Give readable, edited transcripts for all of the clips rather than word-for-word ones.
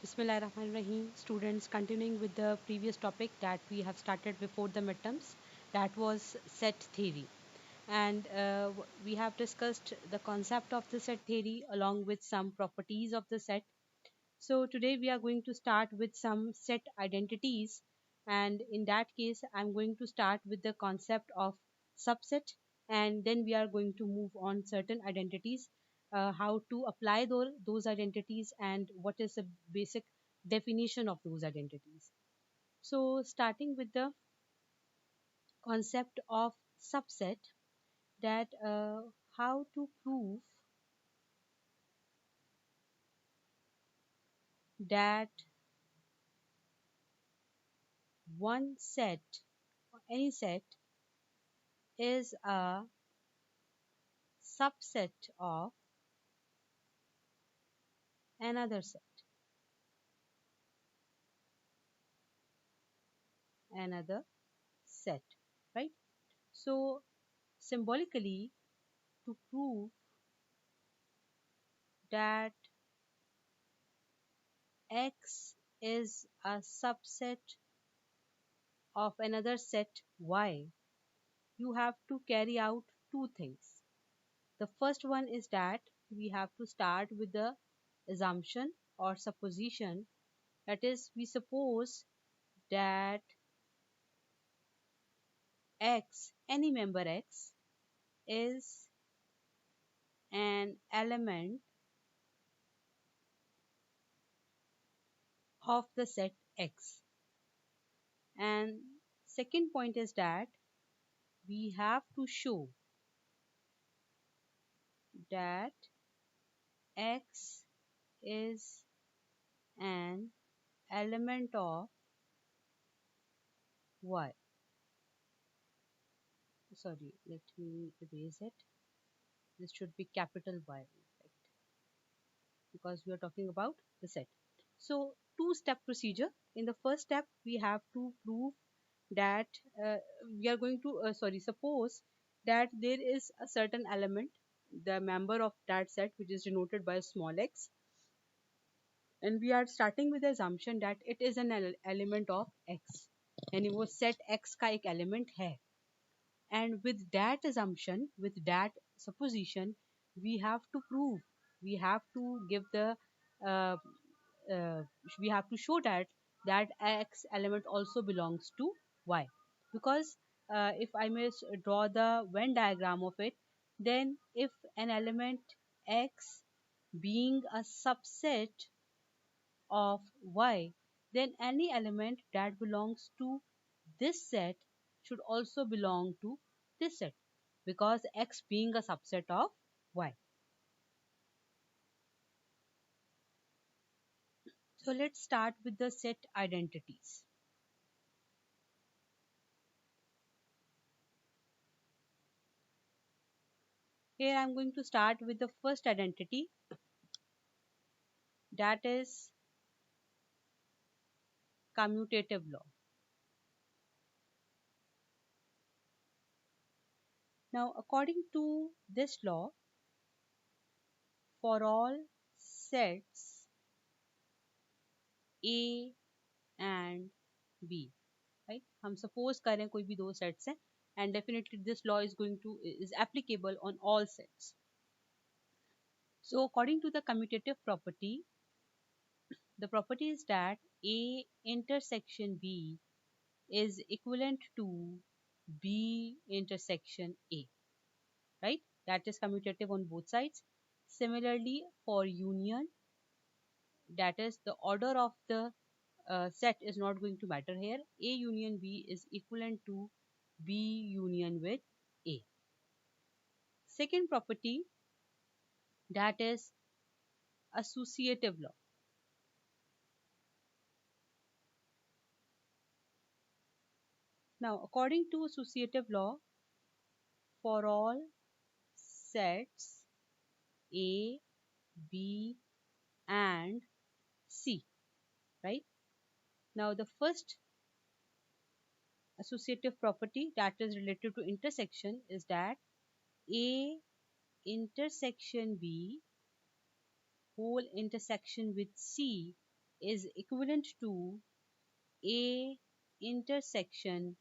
Bismillahirrahmanirrahim. Students, continuing with the previous topic that we have started before the midterms, that was set theory. And we have discussed the concept of the set theory along with some properties of the set. So today we are going to start with some set identities. And in that case, I'm going to start with the concept of subset, and then we are going to move on certain identities, how to apply those identities, and what is the basic definition of those identities. So starting with the concept of subset, that how to prove that one set or any set is a subset of another set, another set, right? So symbolically, to prove that X is a subset of another set Y, you have to carry out two things. The first one is that we have to start with the assumption or supposition, that is, we suppose that X, any member X, is an element of the set X. And second point is that we have to show that X is an element of Y. Sorry, let me erase it. This should be capital Y, in fact, because we are talking about the set. So, two-step procedure. In the first step, we have to prove that uh, we are going to, suppose that there is a certain element, the member of that set, which is denoted by small x, and we are starting with the assumption that it is an element of x, यानी वो set x का एक element है. And with that assumption, with that supposition, we have to prove, we have to give the uh, uh, we have to show that that x element also belongs to y, because if I may draw the Venn diagram of it, then if an element x being a subset of y, then any element that belongs to this set should also belong to this set, because x being a subset of y. So let's start with the set identities. Here I'm going to start with the first identity, that is commutative law. Now, according to this law, for all sets A and B, right? हम suppose करें कोई भी दो sets हैं, and definitely this law is applicable on all sets. So according to the commutative property, the property is that A intersection B is equivalent to B intersection A, right? That is commutative on both sides. Similarly, for union, that is the order of the set is not going to matter here. A union B is equivalent to B union with A. Second property, that is associative law. Now, according to associative law, for all sets A, B, and C, right? Now, the first associative property that is related to intersection is that A intersection B whole intersection with C is equivalent to A intersection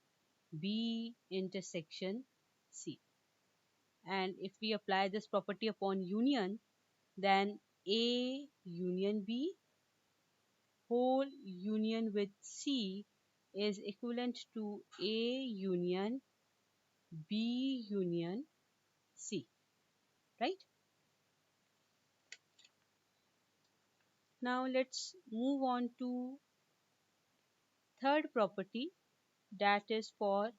B intersection C. And if we apply this property upon union, then A union B whole union with C is equivalent to A union B union C, right? Now let's move on to third property, that is for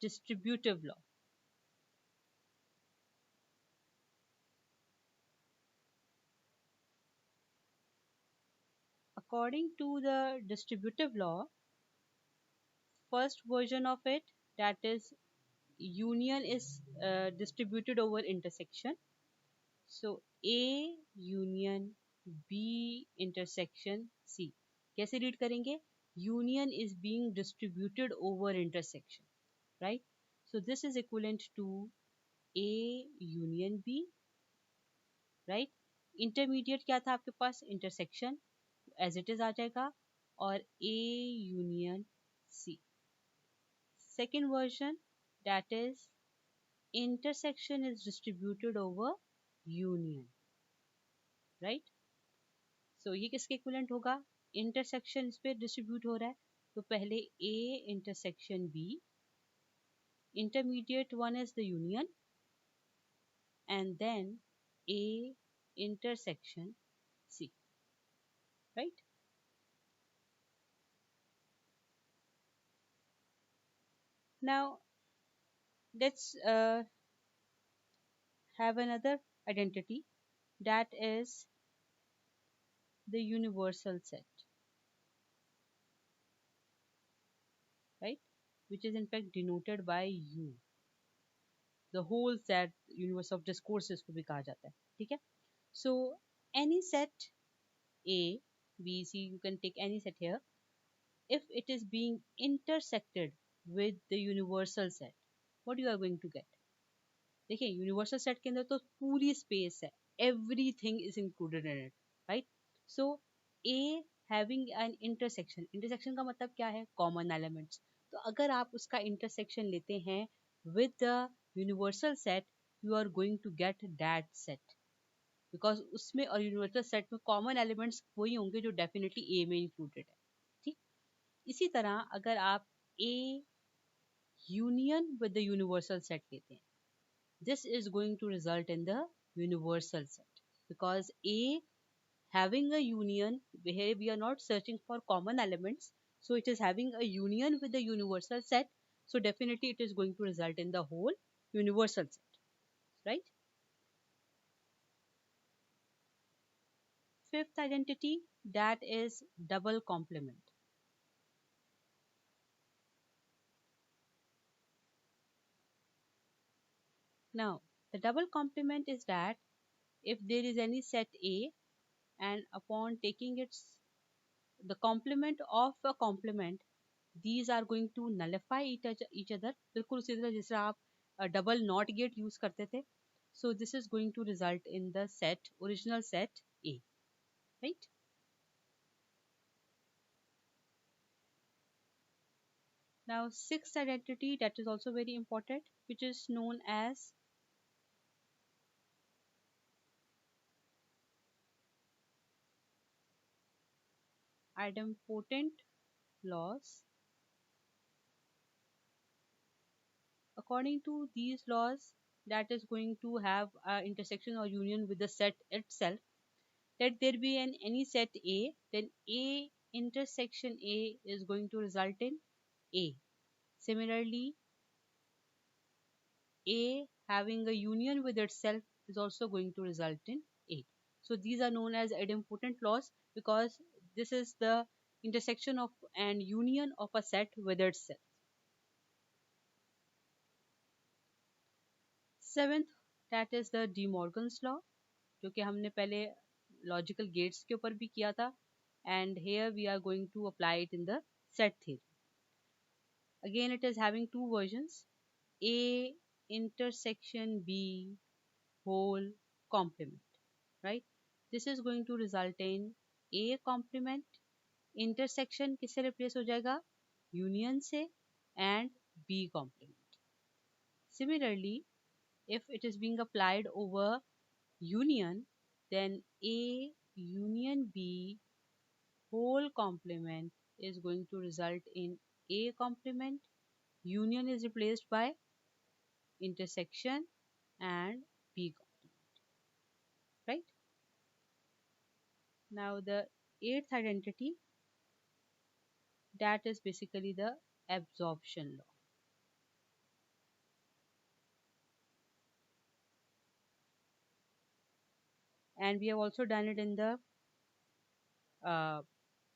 distributive law. According to the distributive law, first version of it, that is union is distributed over intersection. So A union B intersection C. कैसे read करेंगे? Union is being distributed over intersection, right? So this is equivalent to A union B, right? Intermediate क्या था आपके पास? Intersection, as it is आ जाएगा, और A union C. Second version, that is intersection is distributed over union, right? So ये किसके equivalent होगा? Intersection इस पे डिस्ट्रीब्यूट हो रहा है, तो पहले A intersection B, intermediate one is the union, and then A intersection C, right? Now let's have another identity, that is the universal set, right? Which is in fact denoted by U. The whole set, universe of discourses को भी कहा जाता है, ठीक है? So any set A, B, C, you can take any set here. If it is being intersected with the universal set, what you are going to get? देखिए universal set के अंदर तो पूरी स्पेस है, everything is included in it, right? So A having an intersection, intersection का मतलब क्या है? Common elements. तो अगर आप उसका intersection लेते हैं with the universal set, you are going to get that set. Because उसमें और यूनिवर्सल सेट में कॉमन एलिमेंट्स वही होंगे जो डेफिनेटली ए में इंक्लूडेड है, ठीक? इसी तरह अगर आप A union with the universal set लेते हैं, this is going to result in the universal set, because A having a union, here we are not searching for common elements, so it is having a union with the universal set, so definitely it is going to result in the whole universal set, right? Fifth identity, that is double complement. Now, the double complement is that if there is any set A and upon taking its the complement of a complement, these are going to nullify each other. बिल्कुल उसी तरह जिस तरह आप double not gate use करते थे. So this is going to result in the set, original set A, right? Now, sixth identity, that is also very important, which is known as idempotent laws. According to these laws, that is going to have an intersection or union with the set itself. Let there be an any set A, then A intersection A is going to result in A. Similarly, A having a union with itself is also going to result in A. So these are known as idempotent laws because this is the intersection of and union of a set with itself. Seventh, that is the De Morgan's law, जो कि हमने पहले logical gets के ऊपर भी किया था, and here we are going to apply it in the set theory. Again, it is having two versions, A intersection B whole complement, right? This is going to result in A complement, intersection किससे replace हो जाएगा, union से, and B complement. Similarly, if it is being applied over union, then A union B whole complement is going to result in A complement. Union is replaced by intersection and B complement, right? Now the eighth identity, that is basically the absorption law. And we have also done it uh,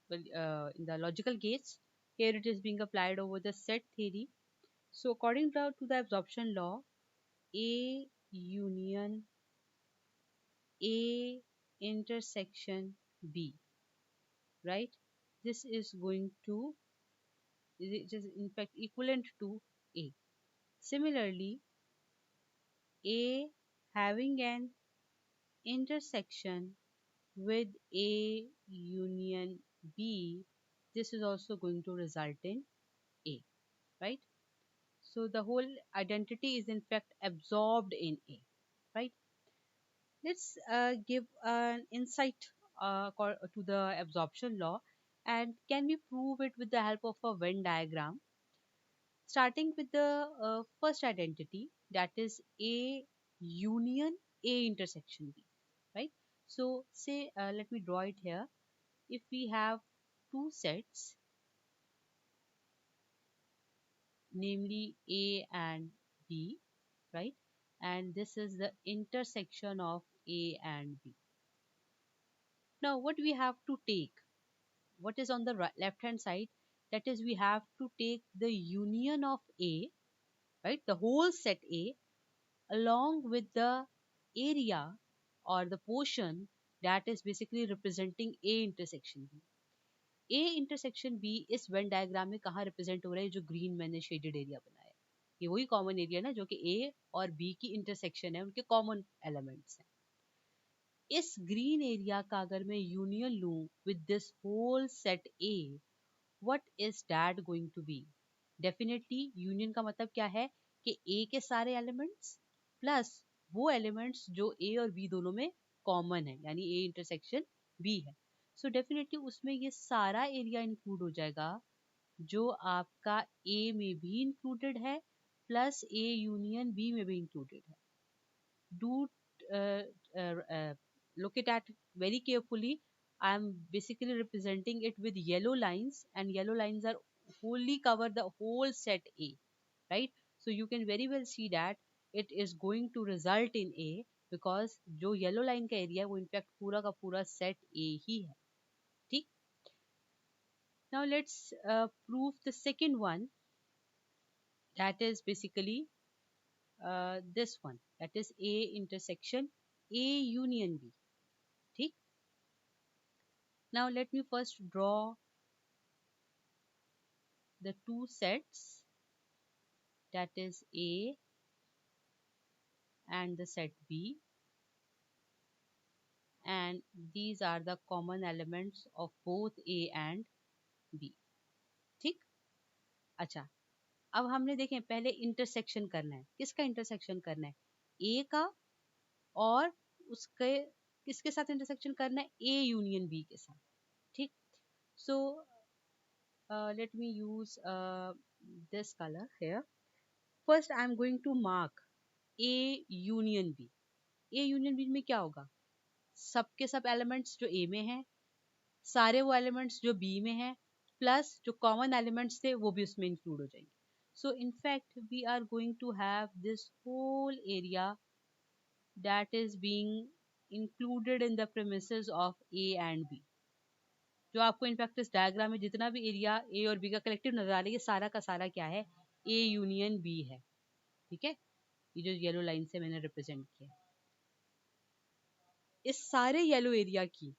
in the logical gates. Here it is being applied over the set theory. So according to the absorption law, A union A intersection B, right? This is going to, it is in fact equivalent to A. Similarly, A having an intersection with A union B, this is also going to result in A, right? So the whole identity is in fact absorbed in A, right? Let's give an insight to the absorption law, and can we prove it with the help of a Venn diagram? Starting with the first identity, that is A union A intersection B, right? So say, let me draw it here. If we have two sets, namely A and B, right? And this is the intersection of A and B. Now what we have to take, what is on the left hand side, that is we have to take the union of A, right, the whole set A, along with the area or the portion that is basically representing A intersection B. A intersection B इस Venn diagram में कहाँ represent हो रहा है, जो green मैंने shaded area बनाया है, ये वही कॉमन एरिया ना जो कि A और B की इंटरसेक्शन है, उनके कॉमन एलिमेंट्स हैं. इस ग्रीन एरिया का अगर मैं यूनियन लूं with this whole set A, what is that going to be? Definitely union का मतलब क्या है कि A के सारे एलिमेंट्स प्लस वो एलिमेंट्स जो A और B दोनों में कॉमन है, यानी A इंटरसेक्शन B है. सो डेफिनेटली उसमें ये सारा एरिया इंक्लूड हो जाएगा जो आपका A में भी इंक्लूडेड है प्लस A यूनियन B में भी इंक्लूडेड है. Do look it at very carefully. I am basically representing it with yellow lines, and yellow lines are wholly cover the whole set A, right? So you can very well see that it is going to result in A because जो yellow line का area है वो in fact पूरा का पूरा set A ही है, ठीक? Now let's prove the second one, that is basically this one, that is A intersection A union B, ठीक? Now let me first draw the two sets, that is A and the set B, and these are the common elements of both A and B, ठीक? अच्छा, अब हमने देखें पहले intersection करना है. किसका इंटरसेक्शन करना है? A का, और उसके किसके साथ इंटरसेक्शन करना है? A यूनियन B के साथ, ठीक? So let me use this color here. First I am going to mark A union B. A union B में क्या होगा? सब के सब एलिमेंट्स जो A में हैं, सारे वो एलिमेंट्स जो B में हैं, प्लस जो कॉमन एलिमेंट्स थे वो भी उसमें इंक्लूड हो जाएंगे. So in fact we are going to have this whole area that is being included in the premises of A and B. जो आपको इनफैक्ट इस डायग्राम में जितना भी एरिया A और B का कलेक्टिव नजर आ रहा है, ये सारा का सारा क्या है? A यूनियन B है, ठीक है? ये जो येलो लाइन से मैंने रिप्रेजेंट किया, इस सारे येलो एरिया की,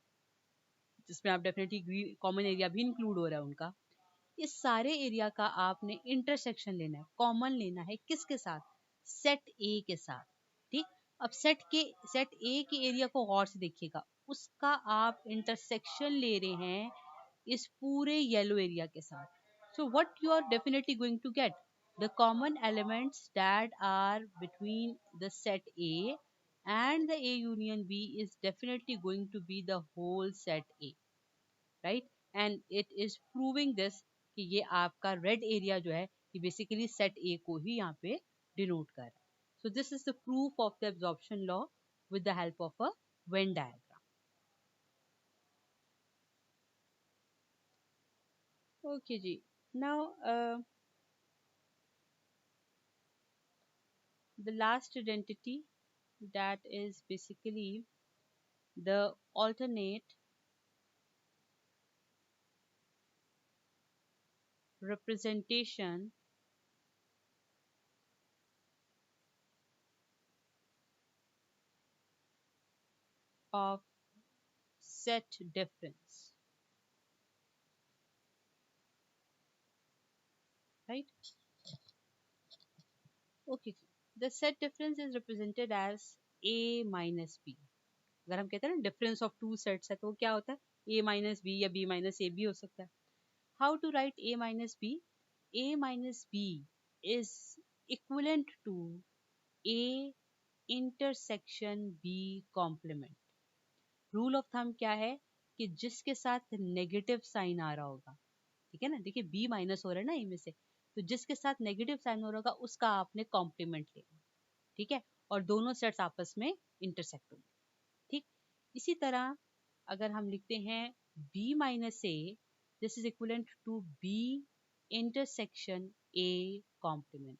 जिसमें आप डेफिनेटली कॉमन एरिया भी इंक्लूड हो रहा है उनका, इस सारे एरिया का आपने इंटरसेक्शन लेना है, कॉमन लेना है. किसके साथ? सेट ए के साथ, ठीक? अब सेट ए के एरिया को गौर से देखिएगा. उसका आप इंटरसेक्शन ले रहे हैं इस पूरे येलो एरिया के साथ. So what you are definitely going to get, the common elements that are between the set A and the A union B is definitely going to be the whole set A, right? And it is proving this कि ये आपका red area जो है ये basically set ए को ही यहाँ पे denote कर रहा है. So this is the proof of the absorption law with the help of a Venn diagram. Okay जी. Now the last identity, that is basically the alternate representation of set difference, right? Okay, the set difference is represented as a minus b. अगर हम कहते हैं ना difference of two sets है तो क्या होता है, a माइनस बी या b माइनस ए भी हो सकता है. How to write a minus B? a minus B is equivalent to a intersection b complement. Rule of thumb क्या है कि जिसके साथ नेगेटिव साइन आ रहा होगा, ठीक है ना, देखिए b माइनस हो रहा है ना ए में से, तो जिसके साथ नेगेटिव साइन हो रहा होगा उसका आपने कॉम्प्लीमेंट लेना, ठीक है, और दोनों सेट्स आपस में इंटरसेक्ट होंगे. ठीक. इसी तरह अगर हम लिखते हैं b minus A, this is equivalent to b intersection a complement.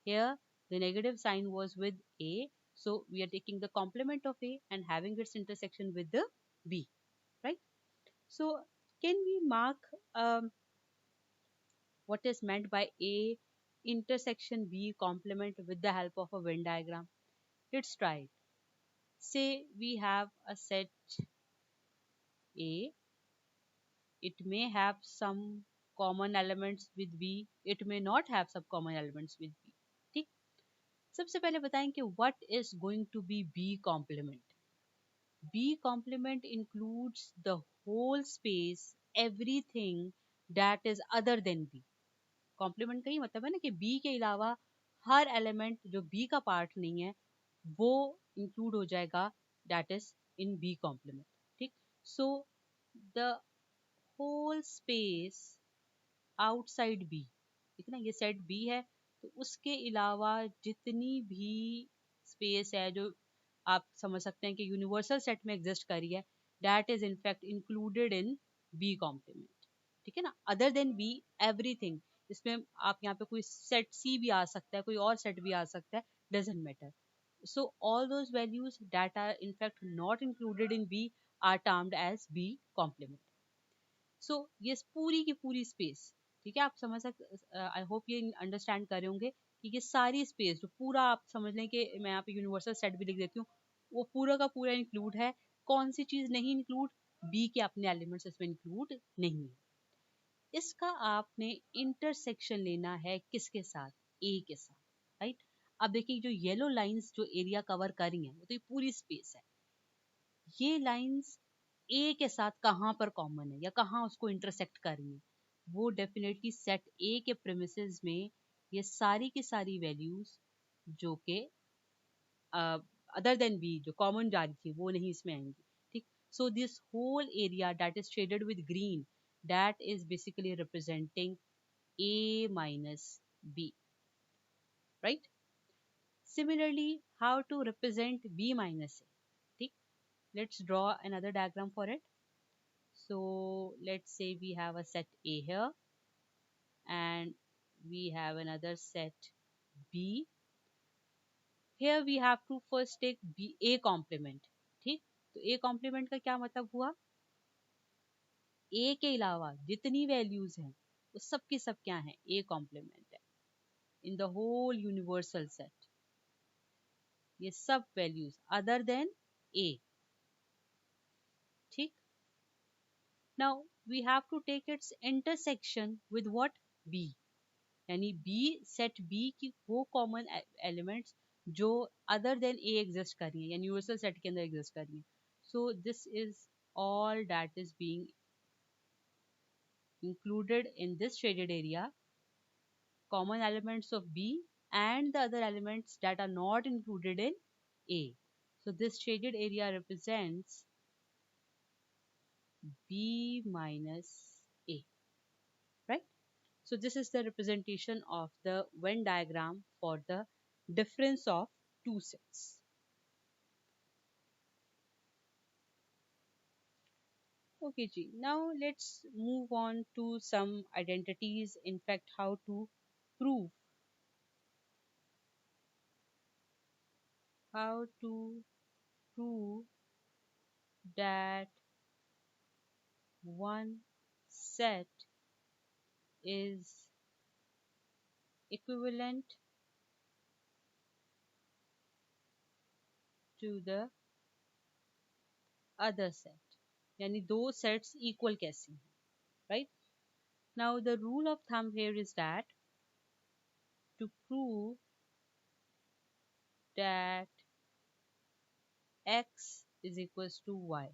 Here the negative sign was with a, so we are taking the complement of a and having its intersection with the b, right? So can we mark what is meant by a intersection b complement with the help of a Venn diagram? Let's try it. Say we have a set a, it may have some common elements with b, it may not have some common elements with b. ठीक. सबसे पहले बताएं कि what is going to be b complement. b complement includes the whole space, everything that is other than b. Complement का ही मतलब है ना कि b के अलावा हर एलिमेंट जो b का पार्ट नहीं है वो इंक्लूड हो जाएगा, that is in b complement. ठीक. So the whole space outside B, ठीक है ना, ये सेट बी है तो उसके अलावा जितनी भी स्पेस है जो आप समझ सकते हैं कि यूनिवर्सल सेट में एग्जिस्ट करी है, that is in fact included in B complement. ठीक है ना, अदर देन बी एवरीथिंग. इसमें आप यहाँ पे कोई सेट सी भी आ सकता है, कोई और सेट भी आ सकता है, doesn't matter. So all those values that are in fact not included in B are termed as B complement. So ये पूरी की पूरी स्पेस, ठीक है, आप समझ सकते, आई होप ये अंडरस्टैंड कर रहे होंगे कि ये सारी स्पेस जो पूरा आप समझ लें कि मैं यहाँ पे यूनिवर्सल सेट भी लिख देती हूँ, वो पूरा का पूरा इंक्लूड है. कौन सी चीज नहीं इंक्लूड? बी के अपने एलिमेंट्स इसमें इंक्लूड नहीं है. इसका आपने इंटरसेक्शन लेना है किसके साथ? ए के साथ, राइट? अब देखिए जो येलो लाइंस जो एरिया कवर कर रही हैं वो तो ये पूरी स्पेस है. ये लाइंस ए के साथ कहाँ पर कॉमन है या कहाँ उसको इंटरसेक्ट कर रही हैं? वो डेफिनेटली सेट ए के प्रेमिसेस में ये सारी की सारी वैल्यूज जो कि अदर देन बी जो कॉमन जा रही थी वो नहीं इसमें आएंगी. ठीक. So this whole area that is shaded with green, that is basically representing A minus B, right? Similarly, how to represent B minus A? ठीक? Let's draw another diagram for it. So let's say we have a set A here and we have another set B. Here we have to first take B A complement. ठीक? तो A complement का क्या मतलब हुआ? A के अलावा जितनी values हैं वो सब की सब क्या है? A complement है. In the whole universal set, ये सब वैल्यूज अदर देन a. ठीक. Now we have to take its intersection with what? b. यानी b सेट b की वो कॉमन एलिमेंट्स जो अदर देन a एग्जिस्ट कर रही है यानी यूनिवर्सल सेट के अंदर एग्जिस्ट कर रही है. So this is all that is being included in this shaded area, common elements of B and the other elements that are not included in A. So this shaded area represents B minus A, right? So this is the representation of the Venn diagram for the difference of two sets. Okay, Ji. Now let's move on to some identities. In fact, prove how to prove that one set is equivalent to the other set. यानी दो sets equal कैसे हैं, right? Now the rule of thumb here is that to prove that x is equals to y,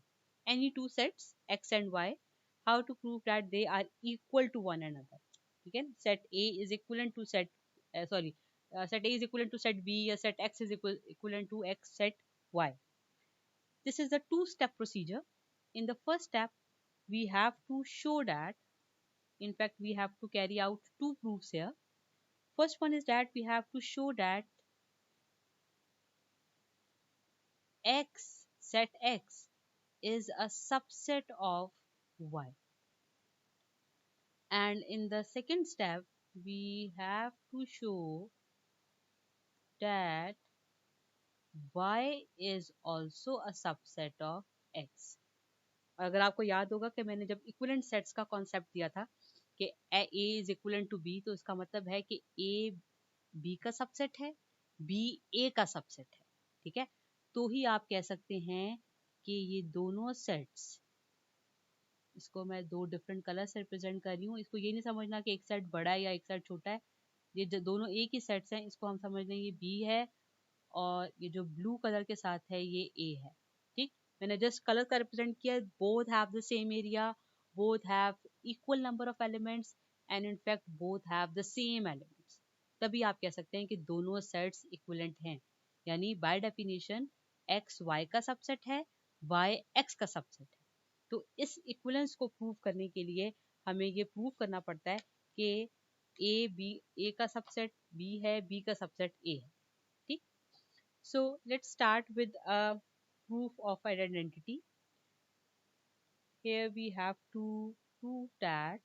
any two sets x and y, how to prove that they are equal to one another. ठीक है, set A is equivalent to set A is equivalent to set B, या set x is equivalent to x set y. This is the two-step procedure. In the first step, we have to show that, in fact, we have to carry out two proofs here. First one is that we have to show that set x is a subset of y. And in the second step, we have to show that y is also a subset of x. और अगर आपको याद होगा कि मैंने जब equivalent sets का concept दिया था कि a is equivalent to b, तो इसका मतलब है कि a b का सबसेट है, b a का सबसेट है, ठीक है? तो ही आप कह सकते हैं कि ये दोनों सेट्स, इसको मैं दो डिफरेंट कलर से रिप्रेजेंट कर रही हूँ, इसको ये नहीं समझना कि एक सेट बड़ा है या एक सेट छोटा है, ये दोनों एक ही सेट्स हैं, इसको हम समझ लें ये b है और ये जो ब्लू कलर के साथ है ये a है, ठीक? मैंने जस्ट कलर का रिप्रेजेंट किया, both have the same area, both have equal number of elements and in fact both have the same elements, तभी आप कह सकते हैं कि दोनों सेट्स इक्विवेलेंट हैं। यानी बाय डेफिनेशन x y का सबसेट है, y x का सबसेट है। तो इस इक्विवेलेंस को प्रूव करने के लिए हमें ये प्रूव करना पड़ता है कि a का सबसेट b है, b का सबसेट a है, ठीक? So let's start with a proof of identity. Here we have to prove that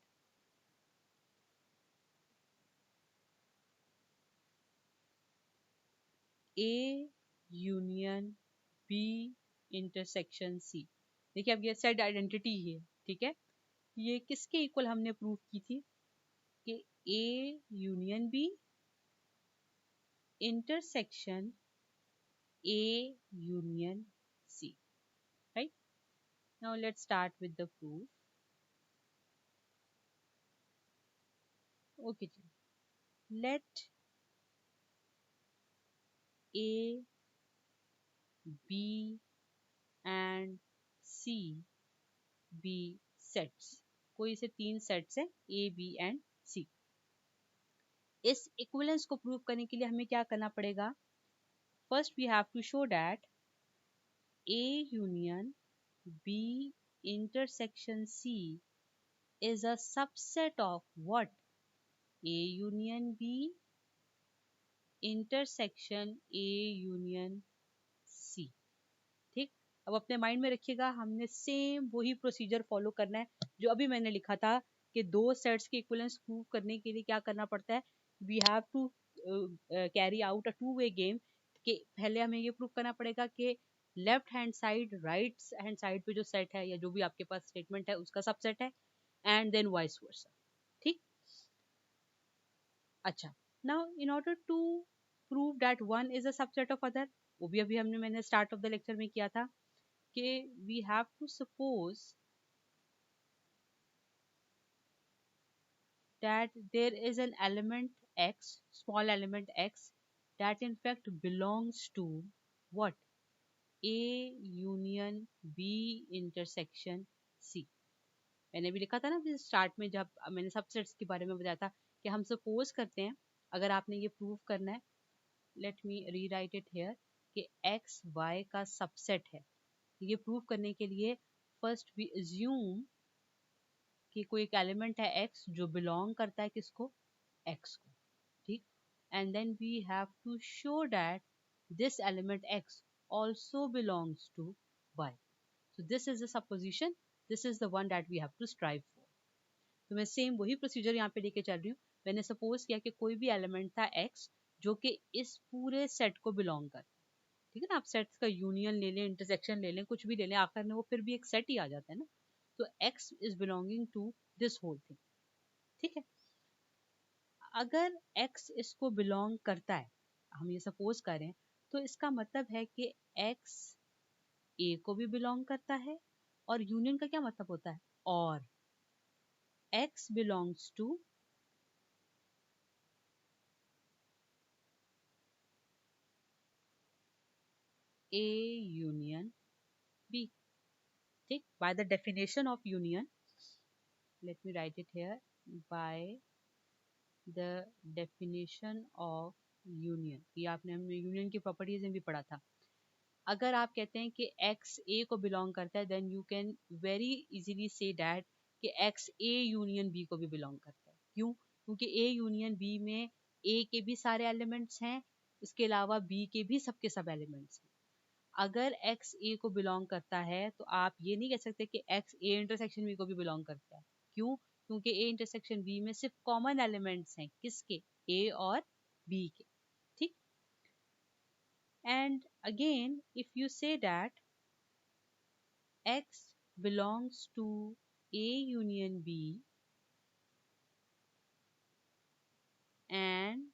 A union B intersection C. देखिए अब ये सेट आइडेंटिटी है, ठीक है? ये किसके इक्वल हमने प्रूव की थी कि A union B intersection A union C, right? Now let's start with the proof. Okay, let A, B and C be sets. कोई से तीन सेट्स है A, B and C. इस इक्विवेलेंस को प्रूव करने के लिए हमें क्या करना पड़ेगा? First we have to show that A union B intersection C is a subset of what? A union B intersection A union C. ठीक, अब अपने माइंड में रखिएगा, हमने सेम वही प्रोसीजर फॉलो करना है जो अभी मैंने लिखा था कि दो सेट्स के इक्विवेलेंस प्रूव करने के लिए क्या करना पड़ता है, we have to carry out a two way game, कि पहले हमें ये प्रूव करना पड़ेगा कि left hand side right hand side पे जो सेट है या जो भी आपके पास स्टेटमेंट है उसका सबसेट है, एंड देन वाइस वर्सा, ठीक? अच्छा, now in order to prove that one is a subset of other, वो भी अभी मैंने स्टार्ट ऑफ द लेक्चर में किया था कि we have to suppose that there is an element x, small element x, that in fact belongs to what? A union B intersection C। मैंने भी लिखा था ना स्टार्ट में जब मैंने सबसेट्स के बारे में बताया था कि हम सपोज करते हैं, अगर आपने ये प्रूव करना है, let me rewrite it here, कि x y का सबसेट है। ये प्रूव करने के लिए फर्स्ट वी अज्यूम कि कोई एक एलिमेंट है x जो बिलोंग करता है किसको, x को, ठीक। And then we have to show that this element x also belongs to y. So this is the supposition, this is the one that we have to strive for. तो मैं same वही procedure यहाँ पे लेके चल रही हूँ। मैंने सपोज किया कि कोई भी एलिमेंट था x जो कि इस पूरे सेट को बिलोंग करता है, ठीक है ना। आप सेट्स का यूनियन ले लें, इंटरसेक्शन ले लें, कुछ भी ले लें, आखिर में वो फिर भी एक सेट ही आ जाता है ना। तो x इज belonging to this whole thing, ठीक है। अगर x इसको बिलोंग करता है, हम ये सपोज करें, तो इसका मतलब है कि x a को भी बिलोंग करता है, और यूनियन का क्या मतलब होता है, और x belongs to a union b, ठीक। by the definition of union, let me write it here, by the definition of union, ये आपने हमने यूनियन की प्रॉपर्टीज में भी पढ़ा था। अगर आप कहते हैं कि x a को बिलोंग करता है, then you can very easily see that कि x a यूनियन b को भी बिलोंग करता है। क्यों? क्योंकि a यूनियन b में a के भी सारे एलिमेंट्स हैं, इसके अलावा b के भी सबके सब एलिमेंट्स हैं। अगर x a को बिलोंग करता है तो आप ये नहीं कह सकते कि x a इंटरसेक्शन b को भी बिलोंग करता है। क्यों? क्योंकि a इंटरसेक्शन b में सिर्फ कॉमन एलिमेंट्स हैं, किसके, a और b के, ठीक। And again if you say that x belongs to a union b and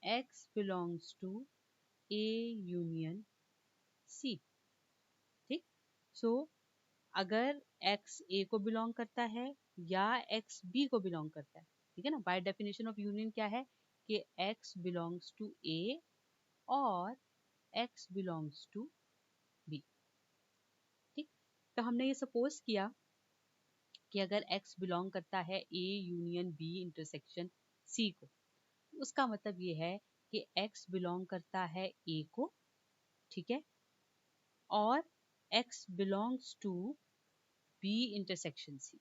x belongs to a union c, ठीक। सो अगर x a को बिलोंग करता है या x b को बिलोंग करता है, ठीक है ना। बाय डेफिनेशन ऑफ यूनियन क्या है कि x बिलोंग्स टू a और x बिलोंग्स टू b, ठीक। तो हमने ये सपोज किया कि अगर x बिलोंग करता है a union b intersection c को, उसका मतलब ये है कि x बिलोंग करता है a को, ठीक है, और x belongs to b intersection c।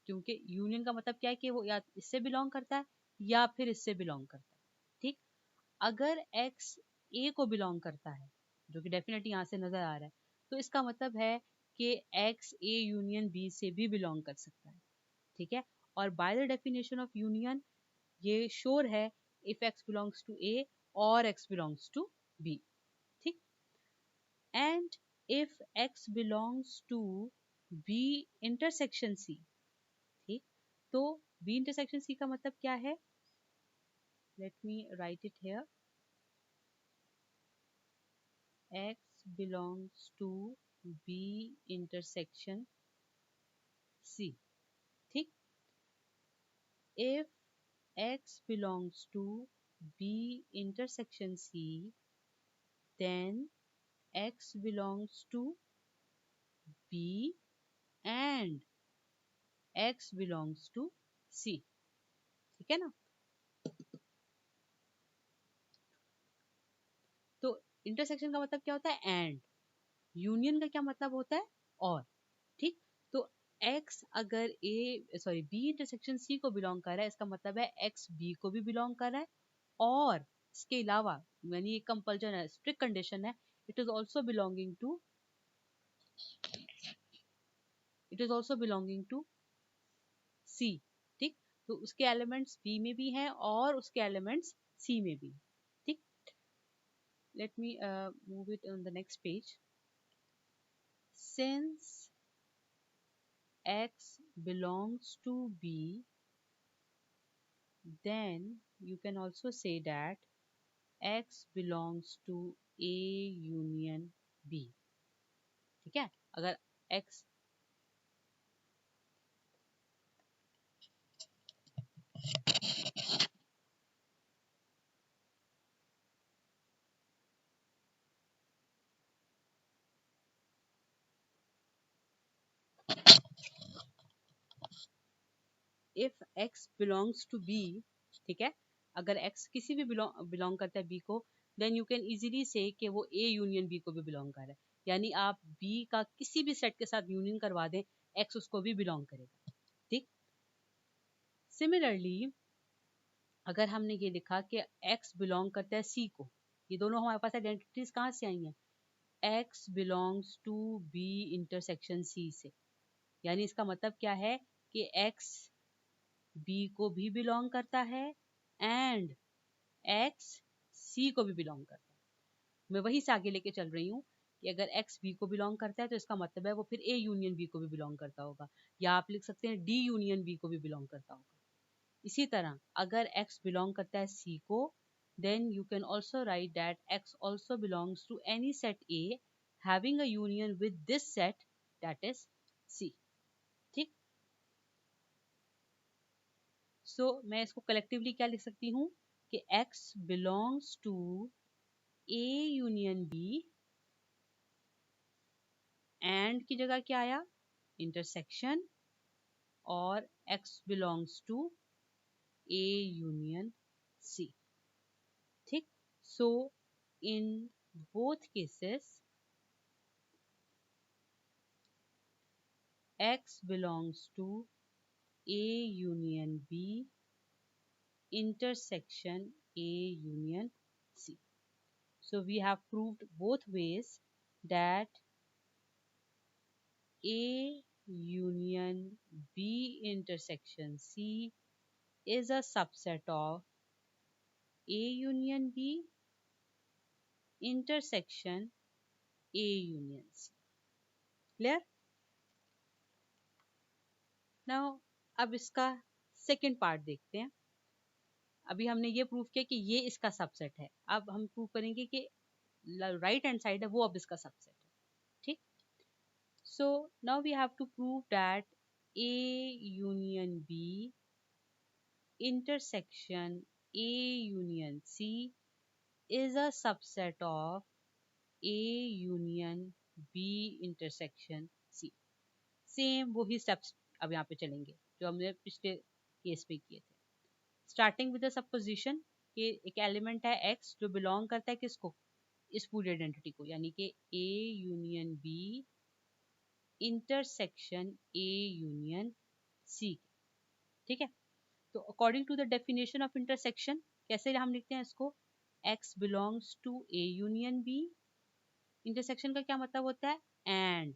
क्योंकि यूनियन का मतलब क्या है कि वो या इससे बिलोंग करता है या फिर इससे बिलोंग करता है, ठीक। अगर x a को बिलोंग करता है, जो कि डेफिनेटली यहाँ से नजर आ रहा है, तो इसका मतलब है कि x a यूनियन b से भी बिलोंग कर सकता है, ठीक है। और by the definition of union ये श्योर है if x belongs to a और x बिलोंग्स टू b, ठीक। And if x belongs to b intersection c, ठीक। तो b इंटरसेक्शन c का मतलब क्या है, let me write it here, x belongs to b intersection c, ठीक। if x belongs to b intersection c, then x belongs to b and x belongs to c, ठीक है ना। तो intersection का मतलब क्या होता है, एंड। यूनियन का क्या मतलब होता है, और, ठीक। तो x अगर b इंटरसेक्शन c को बिलोंग कर रहा है, इसका मतलब है x b को भी बिलोंग कर रहा है, और इसके अलावा यानी ये कंपल्शन है, स्ट्रिक्ट कंडीशन है, it is also belonging to c, ठीक। तो उसके एलिमेंट्स b में भी हैं और उसके एलिमेंट्स c में भी, ठीक। Let me move it on the next page. Since x belongs to b, then you can also say that x belongs to a union b, ठीक है। अगर x if x belongs to b, ठीक है, अगर x किसी भी belong करता है b को, देन यू कैन इजीली से कि वो a यूनियन b को भी बिलोंग कर रहा है, यानी आप b का किसी भी सेट के साथ यूनियन करवा दें, x उसको भी बिलोंग करेगा, ठीक। सिमिलरली अगर हमने ये लिखा कि x बिलोंग करता है c को, ये दोनों हमारे पास आइडेंटिटीज कहाँ से आई हैं, x belongs to b intersection c से, यानी इसका मतलब क्या है कि x b को भी बिलोंग करता है एंड x c को भी बिलोंग करता है। मैं वही से आगे लेके चल रही हूँ कि अगर x b को बिलोंग करता है तो इसका मतलब है वो फिर a यूनियन b को भी बिलोंग करता होगा, या आप लिख सकते हैं d यूनियन b को भी बिलोंग करता होगा। इसी तरह अगर x बिलोंग करता है c को, then you can also write that x also belongs to any set A having a union with this set, that is C, ठीक। सो मैं इसको कलेक्टिवली क्या लिख सकती हूँ कि x belongs to A union B, and की जगह क्या आया, इंटरसेक्शन, और x belongs to A union C, ठीक। सो इन both cases x belongs to A union B intersection A union C. So we have proved both ways that A union B intersection C is a subset of A union B intersection A union C. Clear? Now अब इसका second part देखते हैं। अभी हमने ये prove किया कि ये इसका सबसेट है, अब हम प्रूव करेंगे कि राइट हैंड साइड है वो अब इसका सबसेट है, ठीक। So now we have to prove that A union B intersection A union C is a subset of A union B intersection C. Same वही स्टेप्स अब यहाँ पे चलेंगे जो हमने पिछले केस में किए थे। स्टार्टिंग विद द सपोजिशन कि एक एलिमेंट है x जो बिलोंग करता है किसको, इस पूरी आइडेंटिटी को, यानी कि A union B intersection A union C, ठीक है। तो according to the definition of intersection कैसे हम लिखते हैं इसको, x belongs to A union B, intersection का क्या मतलब होता है, and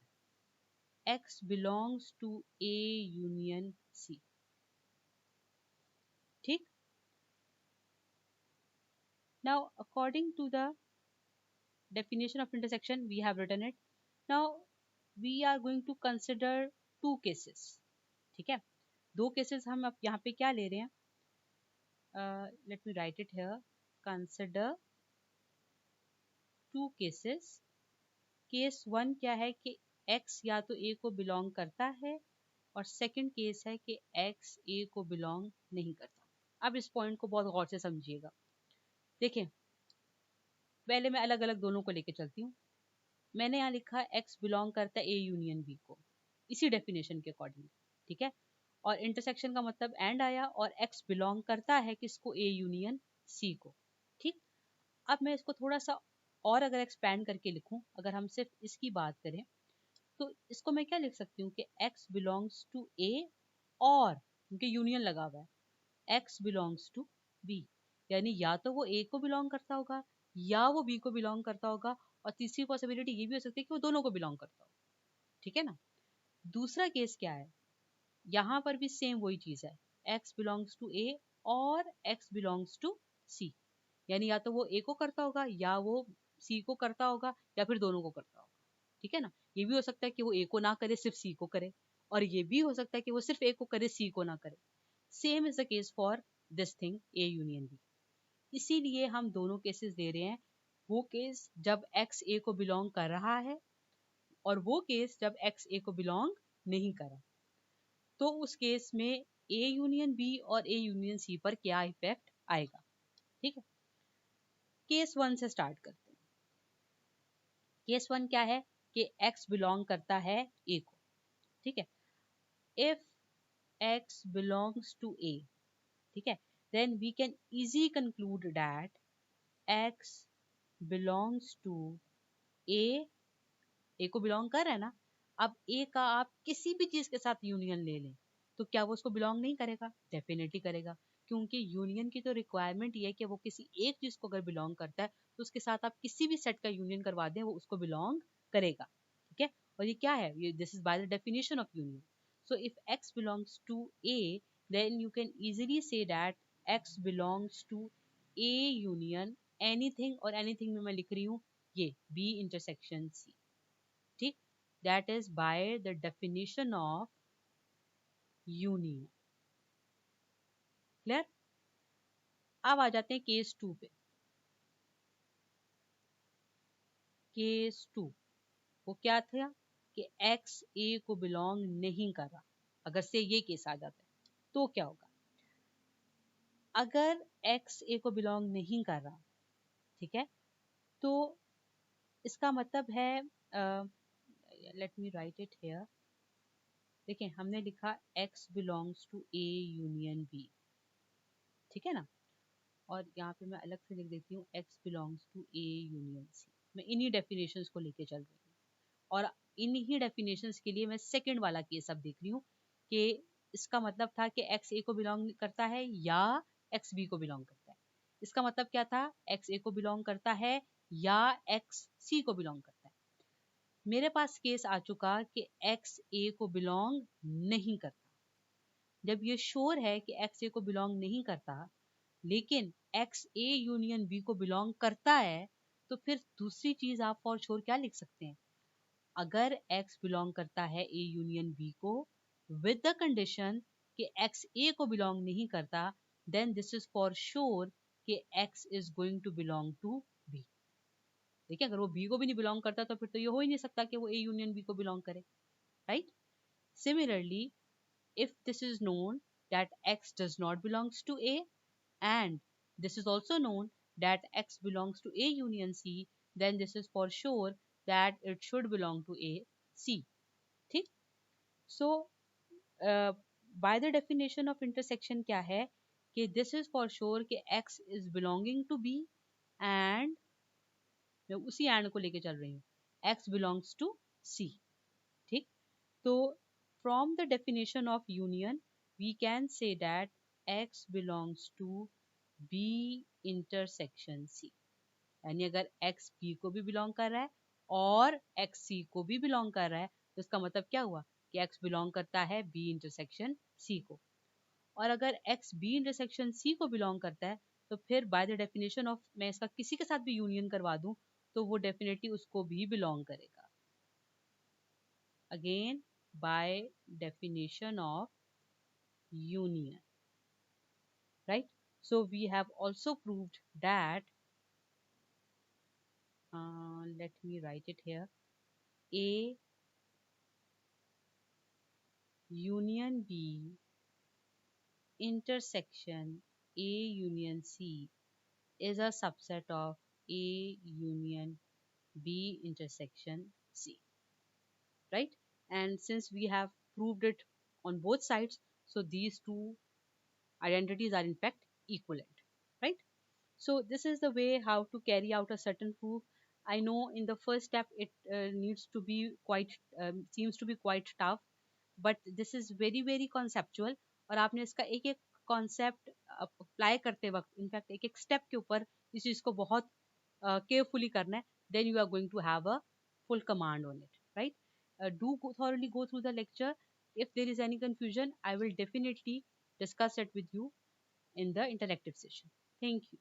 x belongs to A union C, ठीक। Now according to the definition of intersection we have written it. Now we are going to consider two cases, ठीक है। दो cases हम अब यहाँ पे क्या ले रहे हैं, let me write it here, consider two cases. Case one क्या है कि x या तो a को बिलोंग करता है, और सेकंड केस है कि x a को बिलोंग नहीं करता। अब इस पॉइंट को बहुत गौर से समझिएगा। देखिए पहले मैं अलग अलग दोनों को लेके चलती हूँ। मैंने यहाँ लिखा x बिलोंग करता है A यूनियन B को, इसी डेफिनेशन के अकॉर्डिंग, ठीक है। और इंटरसेक्शन का मतलब एंड आया, और x बिलोंग करता है किसको, A यूनियन C को, ठीक। अब मैं इसको थोड़ा सा और अगर एक्सपैंड करके लिखूं, अगर हम सिर्फ इसकी बात करें तो इसको मैं क्या लिख सकती हूँ कि x बिलोंग्स टू A, और उनके यूनियन लगा हुआ है x बिलोंग्स टू B, यानी या तो वो A को बिलोंग करता होगा या वो B को बिलोंग करता होगा, और तीसरी पॉसिबिलिटी ये भी हो सकती है कि वो दोनों को बिलोंग करता हो, ठीक है ना। दूसरा केस क्या है, यहाँ पर भी सेम वही चीज है, x बिलोंग्स टू A और x बिलोंग्स टू C, यानी या तो वो A को करता होगा या वो C को करता होगा या फिर दोनों को करता होगा, ठीक है ना। ये भी हो सकता है कि वो A को ना करे सिर्फ C को करे, और ये भी हो सकता है कि वो सिर्फ A को करे C को ना करे। Same is the case for this thing A union B। इसीलिए हम दोनों केसेस दे रहे हैं, वो केस जब x A को बिलोंग कर रहा है और वो केस जब x A को बिलोंग नहीं कर रहा। तो उस केस में A यूनियन B और A यूनियन C पर क्या इफेक्ट आएगा, ठीक है। केस वन से स्टार्ट करते हैं। केस वन क्या है कि x बिलोंग करता है A को, ठीक है। If x belongs to a, ठीक है, then we can easily conclude that x belongs to a, ए को बिलोंग कर रहा है ना, अब ए का आप किसी भी चीज के साथ यूनियन ले लें तो क्या वो उसको बिलोंग नहीं करेगा? डेफिनेटली करेगा, क्योंकि यूनियन की तो रिक्वायरमेंट ये है कि वो किसी एक चीज को अगर बिलोंग करता है तो उसके साथ आप किसी भी सेट का यूनियन करवा दें वो उसको बिलोंग करेगा, ठीक है। और ये क्या है, ये this is by the definition of union. So if x belongs to a then you can easily say that x belongs to a union anything, और anything में मैं लिख रही हूँ ये b इंटरसेक्शन c, ठीक, that is by the definition of union. Clear? अब आ जाते हैं केस 2 पे। केस 2 वो क्या था कि x a को बिलोंग नहीं कर रहा, अगर से ये केस आ जाता है तो क्या होगा? अगर x a को बिलोंग नहीं कर रहा, ठीक है, तो इसका मतलब है, let me write it here, देखिए हमने लिखा x belongs to a union b, ठीक है ना, और यहाँ पे मैं अलग से लिख देती हूँ x belongs to a union c। मैं इन्हीं डेफिनेशंस को लेके चल रही हूँ और इन्हीं डेफिनेशंस के लिए मैं सेकंड वाला केस अब देख रही हूँ कि इसका मतलब था कि x a को बिलोंग करता है या x b को बिलोंग करता है। इसका मतलब क्या था, x a को बिलोंग करता है या x c को बिलोंग करता है। मेरे पास केस आ चुका कि x a को बिलोंग नहीं करता। जब ये श्योर है कि x a को बिलोंग नहीं करता लेकिन एक्स ए यूनियन बी को बिलोंग करता है, तो फिर दूसरी चीज आप फॉर श्योर क्या लिख सकते हैं, अगर एक्स बिलोंग करता है ए यूनियन बी को विद द कंडीशन कि एक्स ए को बिलोंग नहीं करता, then this is for sure कि X is going to belong to B. देखिए अगर वो बी को भी नहीं बिलोंग करता तो फिर तो ये हो ही नहीं सकता कि वो ए यूनियन बी को बिलोंग करे, right. Similarly if this is known that x does not belongs to a and this is also known that x belongs to a union c, then this is for sure that it should belong to a c, ठीक। so by the definition of intersection क्या है कि this is for sure कि x is belonging to b and मैं उसी and को लेके चल रही हूँ, x belongs to c, ठीक। तो from the definition of union we can say that x belongs to b intersection c, यानी अगर x b को भी बिलोंग कर रहा है और x c को भी बिलोंग कर रहा है तो इसका मतलब क्या हुआ कि x बिलोंग करता है b इंटरसेक्शन c को, और अगर x b इंटरसेक्शन c को बिलोंग करता है तो फिर बाय द डेफिनेशन ऑफ मैं इसका किसी के साथ भी यूनियन करवा दूं तो वो डेफिनेटली उसको भी बिलोंग करेगा, again by definition of union, right? So we have also proved that, let me write it here, a union b intersection a union c is a subset of a union b intersection c, right? And since we have proved it on both sides, so these two identities are in fact equivalent, right? So this is the way how to carry out a certain proof. I know in the first step it needs to be quite seems to be quite tough, but this is very conceptual और आपने इसका एक एक concept apply करते वक्त in fact एक एक step के ऊपर इस चीज को बहुत केयरफुली करना है, then you are going to have a full command on it, right? Thoroughly go through the lecture. If there is any confusion I will definitely discuss it with you in the interactive session. Thank you.